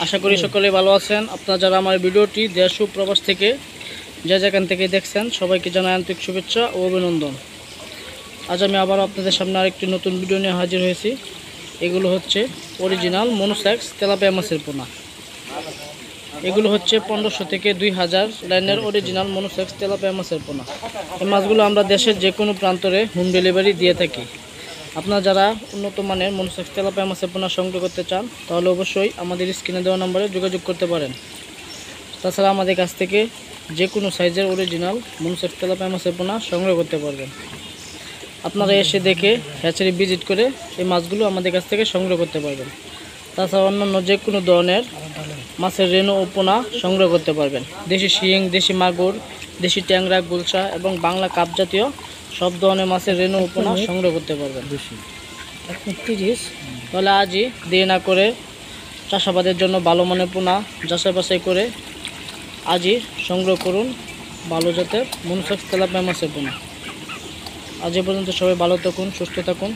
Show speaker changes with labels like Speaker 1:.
Speaker 1: আশা করি সকলে ভালো আছেন। আপনারা যারা আমার ভিডিওটি দেশ ও প্রবাস থেকে যে যেখান থেকে দেখছেন সবাইকে জানাই আন্তরিক শুভেচ্ছা ও অভিনন্দন। আজ আমি আবার আপনাদের সামনে আরেকটি নতুন ভিডিও নিয়ে হাজির হয়েছি। এগুলো হচ্ছে অরিজিনাল মনোসেক্স তেলাপিয়া মাছের পোনা। এগুলো হচ্ছে 1500 থেকে 2000 লাইনের অরিজিনাল মনোসেক্স তেলাপিয়া মাছের পোনা। এই মাছগুলো আমরা দেশের যে কোনো প্রান্তরে হোম ডেলিভারি দিয়ে থাকি। আপনারা যারা উন্নত মানের মনোসেক্স তেলাপিয়া মাছের পোনা সংগ্রহ করতে চান তাহলে অবশ্যই আমাদের স্ক্রিনে দেওয়া নম্বরে যোগাযোগ করতে পারেন। তাছাড়া আমাদের কাছ থেকে যে কোনো সাইজের অরিজিনাল মনোসেক্স তেলাপিয়া মাছের পোনা সংগ্রহ করতে পারবেন। আপনারা এসে দেখে হ্যাচারি ভিজিট করে এই মাছগুলো আমাদের কাছ থেকে সংগ্রহ করতে পারবেন। তাছাড়া অন্যান্য যে কোনো ধরনের মাছের রেণু ও পোনা সংগ্রহ করতে পারবেন। দেশি শিং, দেশি মাগুর, দেশি ট্যাংরা, গুলশা এবং বাংলা কাপ জাতীয় সব ধরনের মাছের রেণু ও পোনা সংগ্রহ করতে পারবেন। 30 তাহলে আজই দেরি না করে চাষাবাদের জন্য ভালো মানের পোনা যাচাই বাছাই করে আজই সংগ্রহ করুন ভালো জাতের মনোসেক্স তেলাপিয়া মাছের পোনা। আজ এ পর্যন্ত সবাই ভালো থাকুন, সুস্থ থাকুন।